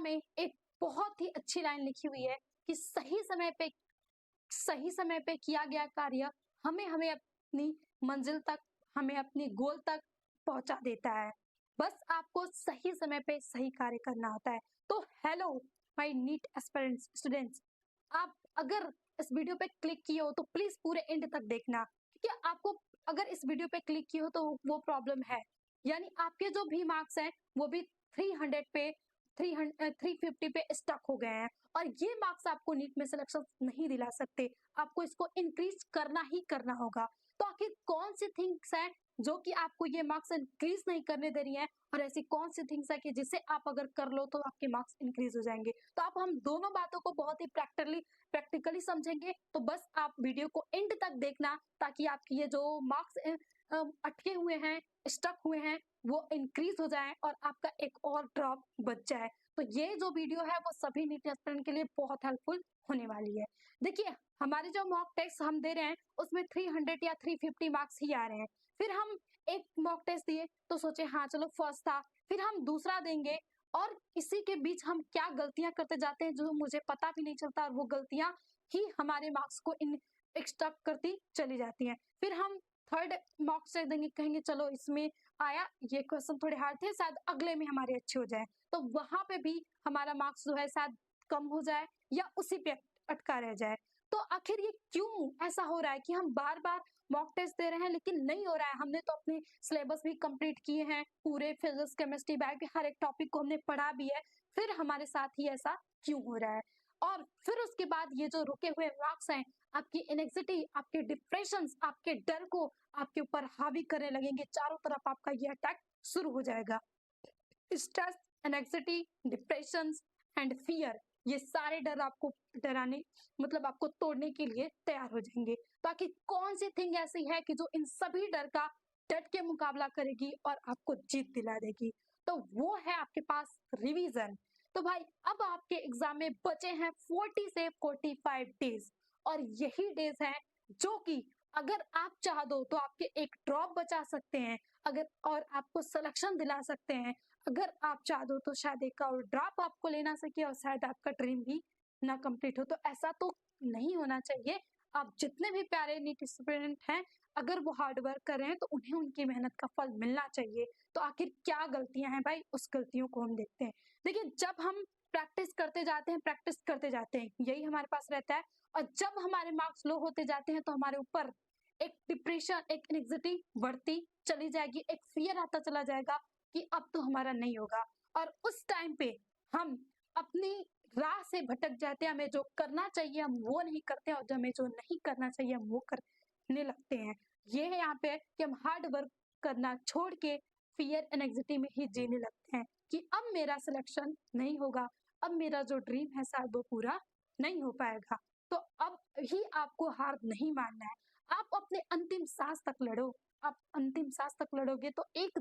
में एक बहुत ही अच्छी लाइन लिखी हुई है कि सही समय पे किया गया कार्य हमें हमें अपनी मंजिल तक, हमें अपनी गोल तक पहुंचा देता है। बस आपको सही समय पे सही कार्य करना होता है। तो hello my NEET aspirants students, आप अगर इस वीडियो पे क्लिक किए हो तो प्लीज पूरे एंड तक देखना, क्योंकि आपको अगर इस वीडियो पे क्लिक किए हो तो वो प्रॉब्लम है, यानी आपके जो भी मार्क्स हैं वो भी 300 पे 350 पे स्टक हो गए हैं, और ये मार्क्स आपको नीट में सिलेक्शन नहीं दिला सकते। आपको इसको इंक्रीज करना ही करना होगा। तो आखिर कौन सी थिंग्स हैं जो कि आपको ये मार्क्स इंक्रीज नहीं करने दे रही हैं, और ऐसी कौन सी थिंग्स है कि जिसे आप अगर कर लो तो आपके मार्क्स इंक्रीज हो जाएंगे। तो आप हम दोनों बातों को बहुत ही प्रैक्टिकली समझेंगे। तो बस आप वीडियो को एंड तक देखना, ताकि आपकी ये जो मार्क्स अटके हुए हैं, स्टक हुए हैं, वो इंक्रीज हो जाए और आपका एक और ड्रॉप बच जाए। तो ये जो वीडियो है वो सभी नीट एस्पिरेंट के लिए बहुत हेल्पफुल होने वाली है। देखिए, हमारे जो मॉक टेस्ट हम दे रहे हैं उसमें 300 या 350 मार्क्स ही आ रहे हैं। फिर हम एक मॉक टेस्ट दिए तो सोचे हाँ चलो फर्स्ट था, फिर हम दूसरा देंगे, और इसी के बीच हम क्या गलतियां करते जाते हैं जो मुझे पता भी नहीं चलता, और वो गलतियां ही हमारे मार्क्स को इन एक्स्ट्रा करती चली जाती हैं। फिर हम थर्ड मॉक टेस्ट देंगे, कहेंगे चलो इसमें आया, ये क्वेश्चन थोड़े हार्ड थे, शायद अगले में हमारे अच्छे हो जाए, तो वहां पे भी हमारा मार्क्स जो है शायद कम हो जाए या उसी पे अटका रह जाए। तो आखिर ये क्यों ऐसा हो रहा है कि हम बार बार मॉक टेस्ट दे रहे हैं लेकिन नहीं हो रहा है? हमने तो अपने सिलेबस भी कंप्लीट किए हैं, पूरे फिजिक्स केमिस्ट्री बायो के हर एक टॉपिक को हमने पढ़ा भी है, फिर हमारे साथ ही ऐसा क्यों हो रहा है? और फिर उसके बाद ये जो रुके हुए मार्क्स हैं, आपकी एनेक्सिटी, आपके डिप्रेशन, आपके डर को आपके ऊपर हावी करने लगेंगे। चारों तरफ आपका ये अटैक शुरू हो जाएगा। Stress, anxiety, depression and fear, ये सारे डर आपको डराने, मतलब आपको तोड़ने के लिए तैयार हो जाएंगे। ताकि कौन सी थिंग ऐसी है कि जो इन सभी डर का डट के मुकाबला करेगी और आपको जीत दिला देगी? तो वो है आपके पास रिवीजन। तो भाई अब आपके एग्जाम में बचे हैं 40 से 45 डेज, और यही डेज हैं जो कि अगर आप चाह दो तो आपके एक ड्रॉप बचा सकते हैं, अगर और आपको सिलेक्शन दिला सकते हैं। अगर आप चाह दो तो शायद एक और ड्रॉप आपको लेना सके और शायद आपका ड्रीम भी ना कंप्लीट हो। तो ऐसा तो नहीं होना चाहिए। आप जितने भी प्यारे नीट स्टूडेंट हैं, अगर वो हार्ड वर्क कर रहे हैं तो उन्हें उनकी मेहनत का फल मिलना चाहिए। तो आखिर क्या गलतियां हैं भाई, उस गलतियों को हम देखते हैं। देखिए, जब हम प्रैक्टिस करते जाते हैं, यही हमारे पास रहता है, और जब हमारे मार्क्स लो होते जाते हैं तो हमारे ऊपर एक डिप्रेशन, एक एंग्जाइटी बढ़ती चली जाएगी, एक फियर आता चला जाएगा कि अब तो हमारा नहीं होगा। और उस टाइम पे हम अपनी राह से भटक जाते हैं, हमें जो करना चाहिए हम वो नहीं करते, और हमें जो नहीं करना चाहिए हम वो करने लगते हैं। ये है यहाँ पे कि हम हार्ड वर्क करना छोड़ के फियर एंड एंग्जाइटी में ही जीने लगते हैं कि अब मेरा सिलेक्शन नहीं होगा, अब मेरा जो ड्रीम है शायद वो पूरा नहीं हो पाएगा। तो अब ही आपको हार नहीं मानना है। आप अपने अंतिम सांस तक लड़ो। आप अंतिम सांस तक लड़ोगे तो एक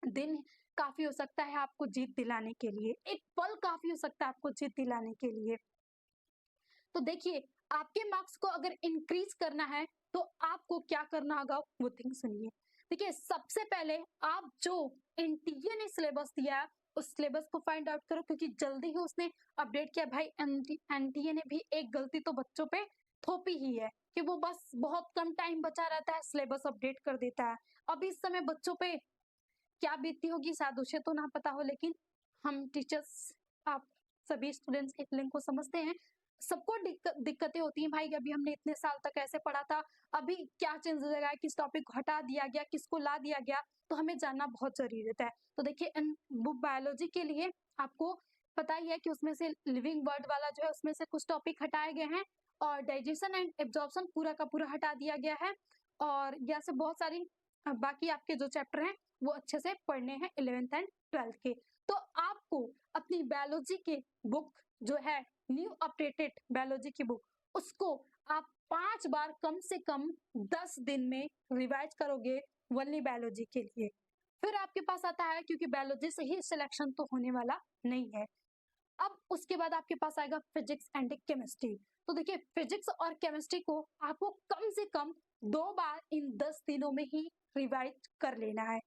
दिन काफी हो सकता है आपको जीत दिलाने के लिए, एक पल काफी हो सकता है आपको जीत दिलाने के लिए। तो देखिए, आपके मार्क्स को अगर इंक्रीज करना है तो आपको क्या करना होगा वो थिंग सुनिए। देखिए, सबसे पहले आप जो एनटीए ने सिलेबस दिया है उस सिलेबस को फाइंड आउट करो, क्योंकि जल्दी ही उसने अपडेट किया। भाई, एनटीए ने भी एक गलती तो बच्चों पे थोपी ही है कि वो बस बहुत कम टाइम बचा रहता है, सिलेबस अपडेट कर देता है। अब इस समय बच्चों पे क्या बीतती होगी शायद उसे तो ना पता हो, लेकिन हम टीचर्स, आप सभी स्टूडेंट्स एक लिंक को समझते हैं। सबको दिक्कतें होती हैं भाई, अभी हमने इतने साल तक ऐसे पढ़ा था, अभी क्या चेंज हो जाएगा, किस टॉपिक को हटा दिया गया, किसको ला दिया गया, तो हमें जानना बहुत जरूरी रहता है। तो देखिए, इन बुक बायोलॉजी के लिए आपको पता ही है कि उसमें से लिविंग वर्ड वाला जो है उसमें से कुछ टॉपिक हटाए गए हैं, और डाइजेशन एंड एब्जॉर्प्शन पूरा का पूरा हटा दिया गया है, और यहाँ से बहुत सारी बाकी आपके जो चैप्टर हैं वो अच्छे से पढ़ने हैं 11th एंड 12th के। तो आपको अपनी बायोलॉजी के बुक जो है, न्यू अपडेटेड बायोलॉजी की बुक, उसको आप 5 बार कम से कम 10 दिन में रिवाइज करोगे वनली बायोलॉजी के लिए। फिर आपके पास आता है, क्योंकि बायोलॉजी से ही सिलेक्शन तो होने वाला नहीं है, अब उसके बाद आपके पास आएगा फिजिक्स एंड केमिस्ट्री। तो देखिए, फिजिक्स और केमिस्ट्री को आपको कम से कम 2 बार इन 10 दिनों में ही रिवाइज कर लेना है।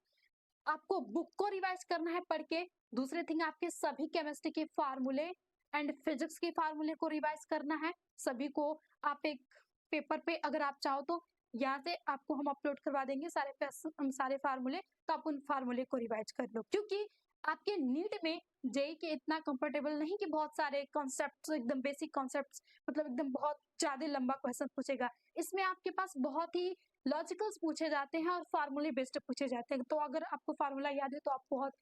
आपको बुक को रिवाइज करना है पढ़ के। दूसरे थिंग आपके सभी केमिस्ट्री के फार्मूले एंड फिजिक्स के फार्मूले को रिवाइज करना है सभी को। आप एक पेपर पे अगर आप चाहो तो यहाँ से आपको हम अपलोड करवा देंगे सारे फार्मूले, तो आप उन फार्मूले को रिवाइज कर लो, क्योंकि आपके नीट में जेई के इतना कंफर्टेबल नहीं कि बहुत सारे कॉन्सेप्ट्स, एकदम बेसिक कॉन्सेप्ट्स, मतलब एकदम बहुत ज्यादा लंबा क्वेश्चन पूछेगा। इसमें आपके पास बहुत ही लॉजिकल्स पूछे जाते हैं और फार्मूले बेस्ड पूछे जाते हैं। तो अगर आपको फार्मूला याद है तो आप बहुत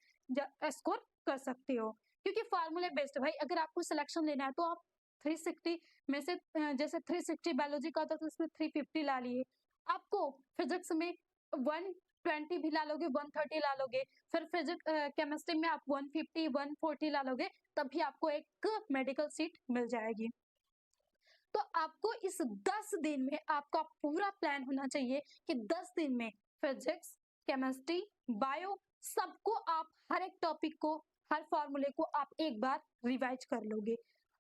स्कोर कर सकते हो, क्योंकि फार्मूले बेस्ड। भाई अगर आपको सिलेक्शन लेना है तो आप 360 में से जैसे 360 बायोलॉजी का होता है तो उसमें 350 ला लिए। आपको फिजिक्स में 120 भी ला लोगे, 130 ला लोगे, फिर फिजिक्स केमिस्ट्री में आप 150 140 ला लोगे, तब भी आपको एक मेडिकल सीट मिल जाएगी। तो आपको इस 10 दिन में आपका पूरा प्लान होना चाहिए कि 10 दिन में फिजिक्स, केमिस्ट्री, बायो सबको आप हर एक टॉपिक को, हर फॉर्मूले को आप एक बार रिवाइज कर लोगे।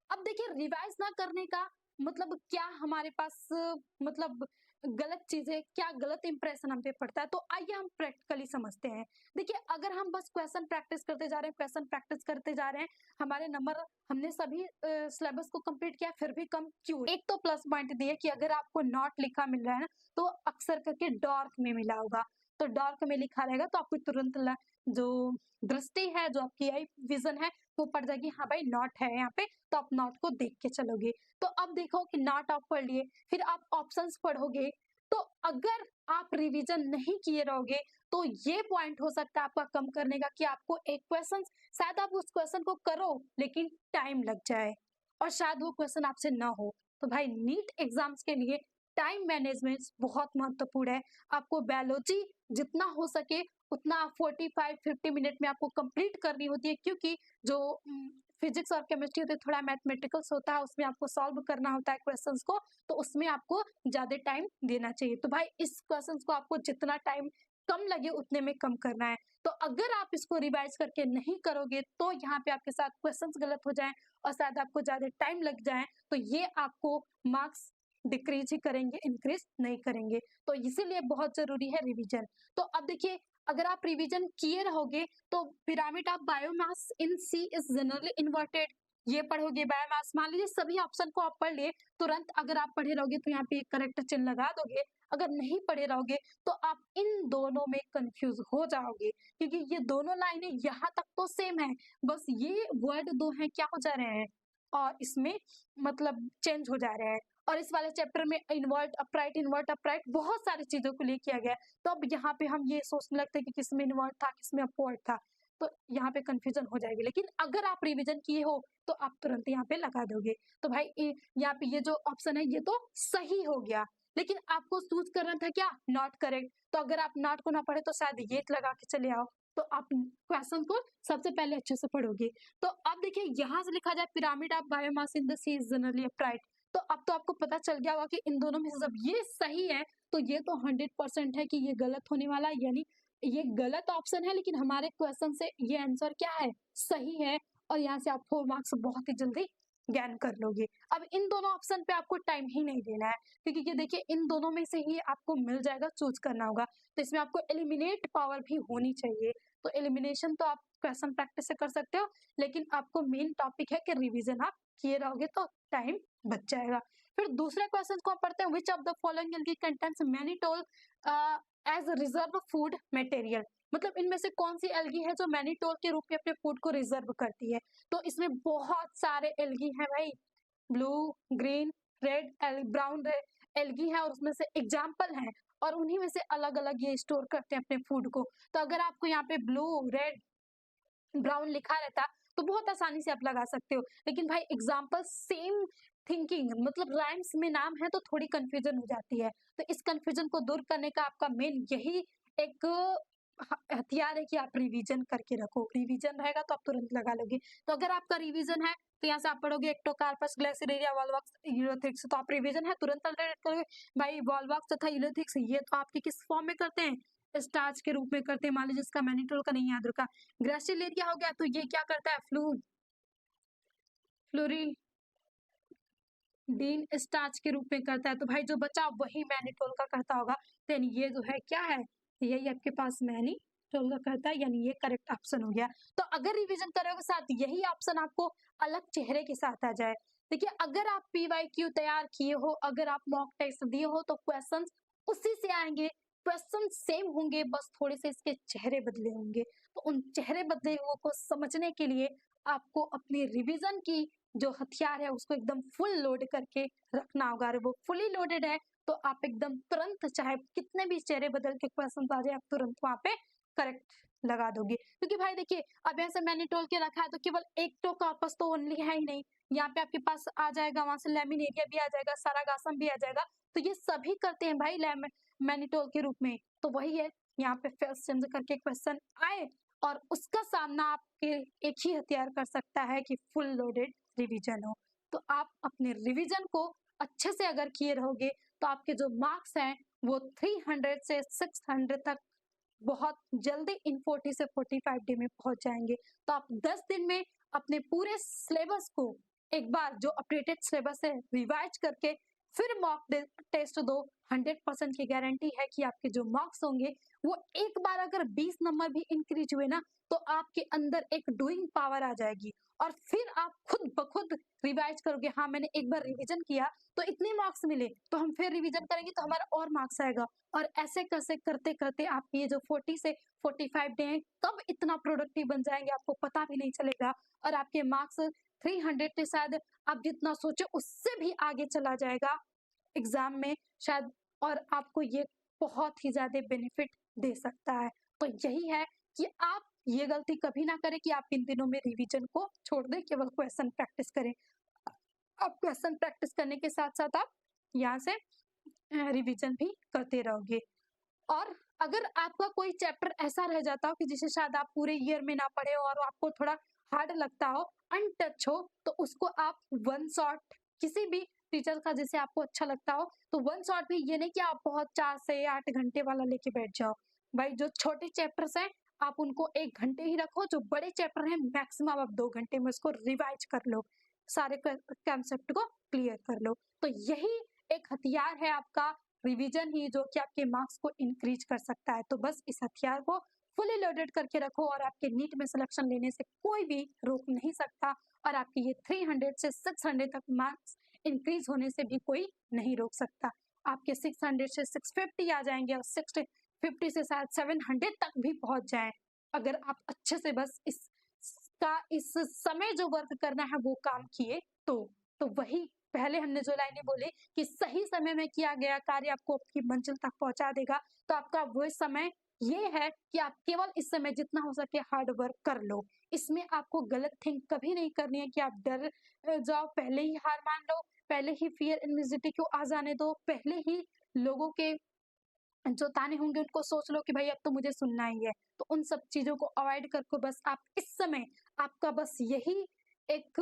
अब देखिए रिवाइज ना करने का मतलब क्या हमारे पास मतलब गलत चीजें, क्या गलत इंप्रेशन हम पे पड़ता है, तो आइए हम प्रैक्टिकली समझते हैं। देखिए अगर हम बस क्वेश्चन प्रैक्टिस करते जा रहे हैं, क्वेश्चन प्रैक्टिस करते जा रहे हैं, हमारे नंबर, हमने सभी सिलेबस को कंप्लीट किया फिर भी कम क्यों? एक तो प्लस पॉइंट दिए कि अगर आपको नॉट लिखा मिल रहा है ना, तो अक्सर करके डार्क में मिला होगा, तो डार्क में लिखा रहेगा तो आपको तुरंत जो दृष्टि है, जो आपकी आई विजन है, वो पड़ जाएगी, हाँ भाई नॉट है यहाँ पे, तो आप नॉट को देख के चलोगे। तो अब देखो कि नॉट आप पढ़ लिए, फिर आप ऑप्शंस पढ़ोगे, तो अगर आप रिवीजन नहीं किए रहोगे तो ये पॉइंट हो सकता है आपका कम करने का कि आपको एक क्वेश्चन, शायद आप उस क्वेश्चन को करो लेकिन टाइम लग जाए और शायद वो क्वेश्चन आपसे ना हो। तो भाई नीट एग्जाम्स के लिए टाइम मैनेजमेंट बहुत महत्वपूर्ण है। आपको बायोलॉजी जितना हो सके उतना 45-50 मिनट में आपको कंप्लीट करनी होती है, क्योंकि जो फिजिक्स और केमिस्ट्री होती है थोड़ा मैथमेटिकल्स होता है, उसमें आपको सॉल्व करना होता है क्वेश्चंस को, तो उसमें आपको ज्यादा टाइम देना चाहिए। तो भाई इस क्वेश्चंस को आपको जितना टाइम कम लगे उतने में कम करना है। तो अगर आप इसको रिवाइज करके नहीं करोगे तो यहाँ पे आपके साथ क्वेश्चंस गलत हो जाएं और शायद आपको ज्यादा टाइम लग जाए, तो ये आपको मार्क्स डिक्रीज ही करेंगे, इंक्रीज नहीं करेंगे। तो इसीलिए बहुत जरूरी है रिवीजन। तो अब देखिए अगर आप रिवीजन किए रहोगे तो pyramid of biomass in sea is generally inverted, ये पढ़ोगे बायोमास, मान लीजिए सभी ऑप्शन को आप पढ़ लिए तुरंत, अगर आप पढ़े रहोगे तो यहाँ पे एक करेक्ट चिन्ह लगा दोगे, अगर नहीं पढ़े रहोगे तो आप इन दोनों में कंफ्यूज हो जाओगे, क्योंकि ये दोनों लाइनें यहाँ तक तो सेम है, बस ये वर्ड दो हैं क्या हो जा रहे हैं और इसमें मतलब चेंज हो जा रहे हैं। और इस वाले चैप्टर में इन्वर्ट अपराइट बहुत सारी चीजों को ले किया गया, तो अब यहाँ पे हम ये सोचने लगते हैं कि किसमें इन्वर्ट था किसमें अपवर्ट था, तो यहाँ पे कंफ्यूजन हो जाएगी। लेकिन अगर आप रिवीजन किए हो तो आप तुरंत यहाँ पे लगा दोगे। तो भाई यहाँ पे ये जो ऑप्शन है ये तो सही हो गया, लेकिन आपको चूज करना था क्या, नॉट करेक्ट। तो अगर आप नॉट को ना पढ़े तो शायद ये लगा के चले आओ, तो आप क्वेश्चन को सबसे पहले अच्छे से पढ़ोगे। तो अब देखिए यहाँ से लिखा जाए pyramid of biomass in the sea is generally upright, तो अब तो आपको पता चल गया होगा कि इन दोनों में से जब ये सही है तो ये तो 100% है कि ये गलत होने वाला है, यानी ये गलत ऑप्शन है, लेकिन हमारे क्वेश्चन से ये आंसर क्या है, सही है, और यहाँ से आप 4 मार्क्स बहुत ही जल्दी ज्ञान कर लोगे। अब इन दोनों ऑप्शन पे आपको टाइम ही नहीं देना है, क्योंकि ये देखिए इन दोनों में से ही आपको मिल जाएगा, चूज करना होगा, तो इसमें आपको एलिमिनेट पावर भी होनी चाहिए। तो एलिमिनेशन तो आप क्वेश्चन प्रैक्टिस से कर सकते हो, लेकिन आपको मेन टॉपिक है कि रिविजन आप किए रहोगे तो टाइम बच जाएगा। फिर दूसरे क्वेश्चन को आप पढ़ते हैं, which of the following algae contains mannitol as reserve food material, मतलब इनमें से कौन सी एल्गी है जो मैनिटोल के रूप में अपने फूड को रिजर्व करती है। तो इसमें बहुत सारे एल्गी हैं भाई, blue, green, red, brown algae है, और उसमें से एग्जाम्पल है, और उन्हीं में से अलग अलग ये स्टोर करते हैं अपने फूड को। तो अगर आपको यहाँ पे ब्लू, रेड, ब्राउन लिखा रहता तो बहुत आसानी से आप लगा सकते हो, लेकिन भाई एग्जाम्पल सेम थिंकिंग, मतलब राइम्स में नाम है तो थोड़ी कंफ्यूजन हो जाती है। तो इस कंफ्यूजन को दूर करने का आपका मेन यही एक हथियार है कि आप रिवीजन करके रखो, रिवीजन रहेगा तो आप तुरंत लगा लोगे। तो अगर आपका रिवीजन है तो यहाँ से आप पढ़ोगे एक्टोकार्पस, ग्लेसिरेरिया, वॉलवॉक्स, यूलोथिक्स, तो आप रिवीजन है तुरंत करोगे। भाई वॉलवॉक्स तथा यूलोथिक्स ये तो आपके किस फॉर्म में करते हैं, स्टार्च के रूप में करते हैं, मान लीजिए इसका मैनिटोल का नहीं याद रखा। ग्रेसिलेरिया हो गया तो ये क्या करता है, फ्लोरीडीन स्टार्च के रूप में करता है, तो भाई जो बचा वही मैनिटोल का करता होगा। देन ये जो है क्या है, यही आपके पास मैनिटोल 12 करता है, यानी ये करेक्ट ऑप्शन हो गया। तो अगर रिवीजन करोगे साथ यही ऑप्शन आपको अलग चेहरे के साथ आ जाए। देखिए, अगर आप पीवाईक्यू तैयार किए हो, अगर आप मॉक टेस्ट दिए हो, तो क्वेश्चंस उसी से आएंगे, क्वेश्चन सेम होंगे, बस थोड़े से इसके चेहरे बदले होंगे। तो उन चेहरे बदले हुए को समझने के लिए आपको अपनी रिवीजन की जो हथियार है उसको एकदम फुल लोड करके रखना होगा। अगर वो फुली लोडेड है तो आप एकदम तुरंत, चाहे कितने भी चेहरे बदल के क्वेश्चन आ जाए, आप तुरंत वहां पे करेक्ट लगा दोगे। क्योंकि भाई देखिए, अब ऐसे मैंने टोल के रखा है तो केवल एक तो कॉर्पस तो ओनली है ही नहीं, यहाँ पे आपके पास आ जाएगा, वहां से लैमिनेरिया भी आ जाएगा, सारागासम भी आ जाएगा। तो ये सभी करते हैं भाई मैनिटोल के रूप में। तो वही है, यहाँ पे फेस चेंज करके क्वेश्चन आए और उसका सामना आपके एक ही हथियार कर सकता है कि फुल लोडेड रिवीजन हो। तो आप अपने रिवीजन को अच्छे से अगर किए रहोगे तो आपके जो मार्क्स हैं वो 300 से 600 तक बहुत जल्दी इन 40 से 45 डे में पहुंच जाएंगे। तो आप 10 दिन में अपने पूरे सिलेबस को एक बार, जो अपडेटेड सिलेबस है, रिवाइज करके फिर मॉक टेस्ट दो। 100% की गारंटी है कि आपके जो मार्क्स होंगे वो एक बार अगर 20 नंबर भी इंक्रीज हुए ना, तो आपके अंदर एक डूइंग पावर आ जाएगी और फिर आप खुद ब खुद रिवाइज करोगे। हाँ, मैंने एक बार रिवीजन किया तो इतने मार्क्स मिले, तो हम फिर रिवीजन करेंगे तो हमारा और मार्क्स आएगा। और ऐसे कैसे करते करते आपके ये जो 40 से 45 डे हैं, कब इतना प्रोडक्टिव बन जाएंगे आपको पता भी नहीं चलेगा। और आपके मार्क्स 300 के शायद आप जितना सोचे उससे भी आगे चला जाएगा एग्जाम में शायद, और आपको ये बहुत ही ज्यादा बेनिफिट दे सकता है। तो यही है कि आप ये गलती कभी ना करें कि आप इन दिनों में रिवीजन को छोड़ दें, केवल क्वेश्चन प्रैक्टिस करें। आप क्वेश्चन प्रैक्टिस करने के साथ साथ आप यहाँ से रिवीजन भी करते रहोगे। और अगर आपका कोई चैप्टर ऐसा रह जाता हो कि जिसे शायद आप पूरे ईयर में ना पढ़े और आपको थोड़ा हार्ड लगता हो, अनटच हो, तो उसको आप वन शॉट किसी भी टीचर का जिसे आपको अच्छा लगता हो, तो वन शॉट भी, ये नहीं कि आप बहुत 4 से 8 घंटे वाला लेके बैठ जाओ। भाई जो छोटे चैप्टर्स हैं आप उनको 1 घंटे ही रखो, जो बड़े चैप्टर हैं मैक्सिमम आप 2 घंटे में उसको रिवाइज कर लो, सारे कंसेप्ट को क्लियर कर लो। तो यही एक हथियार है आपका रिवीजन ही, जो कि आपके मार्क्स को इंक्रीज कर सकता है। तो बस इस हथियार को फुली लोडेड करके रखो और आपके नीट में सिलेक्शन लेने से कोई भी रोक नहीं सकता, और आपके ये 300 से 600 तक मार्क्स इंक्रीज होने से भी कोई नहीं रोक सकता। आपके 600 से 650 आ जाएंगे और 650 से शायद 700 तक भी पहुंच जाए, अगर आप अच्छे से बस इस समय जो वर्क करना है वो काम किए तो वही पहले हमने जो लाइनें बोली कि सही समय में किया गया कार्य आपको आपकी मंजिल तक पहुंचा देगा। तो आपका वो समय ये है कि आप केवल इस समय जितना हो सके हार्ड वर्क कर लो। इसमें आपको गलत थिंक कभी नहीं करनी है कि आप डर जाओ, पहले ही हार मान लो, पहले ही फियर एंग्जायटी को आ जाने दो, पहले ही लोगों के जो ताने होंगे उनको सोच लो कि भाई अब तो मुझे सुनना ही है। तो उन सब चीजों को अवॉइड करके बस आप इस समय, आपका बस यही एक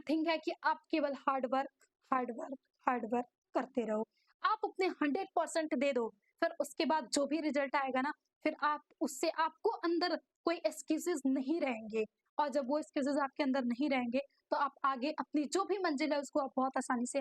थिंग है कि आप केवल hard work, hard work, hard work करते रहो। आप अपने 100% दे दो, फिर उसके बाद जो भी रिजल्ट आएगा ना, फिर आप उससे, आपको अंदर कोई एक्सक्यूजेस नहीं रहेंगे। और जब वो एक्सक्यूजेस आपके अंदर नहीं रहेंगे तो आप आगे अपनी जो भी मंजिल है उसको आप बहुत आसानी से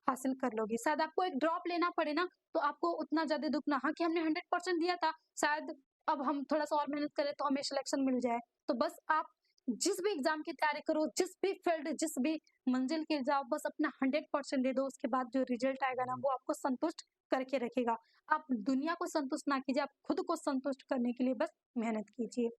हासिल कर लोगे। शायद आपको एक ड्रॉप लेना पड़े ना, तो आपको उतना ज्यादा दुख ना, हाँ कि हमने 100% दिया था, शायद अब हम थोड़ा सा और मेहनत करें तो हमें सिलेक्शन मिल जाए। तो बस आप जिस भी एग्जाम की तैयारी करो, जिस भी फील्ड, जिस भी मंजिल के जाओ, बस अपना 100% दे दो। उसके बाद जो रिजल्ट आएगा ना वो आपको संतुष्ट करके रखेगा। आप दुनिया को संतुष्ट ना कीजिए, आप खुद को संतुष्ट करने के लिए बस मेहनत कीजिए।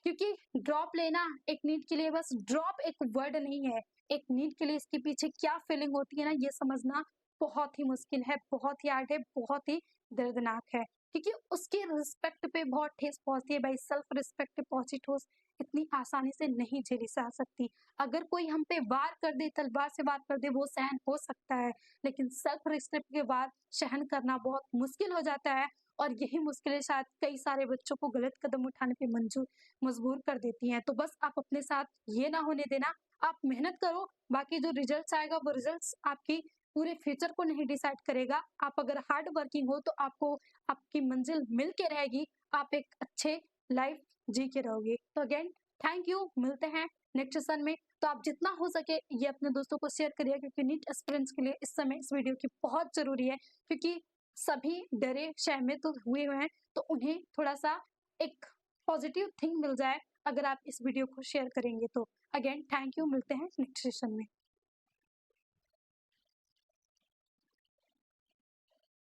क्योंकि ड्रॉप लेना एक नीट के लिए, बस ड्रॉप एक वर्ड नहीं है, एक नीट के लिए इसके पीछे क्या फीलिंग होती है ना, ये समझना बहुत ही मुश्किल है, बहुत ही हार्ड है, बहुत ही दर्दनाक है। क्योंकि उसके रिस्पेक्ट पे बहुत ठेस पहुंचती है भाई, सेल्फ रिस्पेक्ट पे पहुंची ठोस इतनी आसानी से नहीं झेली जा सकती। अगर कोई हम पे वार कर दे, तलवार से वार कर दे, वो सहन हो सकता है, लेकिन सेल्फ रिस्पेक्ट के वार सहन करना बहुत मुश्किल हो जाता है। और यही मुश्किलें शायद कई सारे बच्चों को गलत कदम उठाने पे मजबूर कर देती हैं। तो बस आप अपने साथ ये ना होने देना, आप मेहनत करो, बाकी जो रिजल्ट्स आएगा वो रिजल्ट्स आपकी पूरे फ्यूचर को नहीं डिसाइड करेगा। आप अगर हार्ड वर्किंग हो तो आपको आपकी मंजिल मिल के रहेगी, आप एक अच्छे लाइफ जी के रहोगे। तो अगेन थैंक यू, मिलते हैं नेक्स्ट सेशन में। तो आप जितना हो सके ये अपने दोस्तों को शेयर करिए, क्योंकि नीट एस्पिरेंट्स के लिए इस समय इस वीडियो की बहुत जरूरी है। क्योंकि सभी डरे सहमे तो हुए हुए हैं, तो उन्हें थोड़ा-सा एक पॉजिटिव थिंग मिल जाए अगर आप इस वीडियो को शेयर करेंगे तो। अगेन थैंक यू, मिलते हैं नेक्स्ट सेशन में।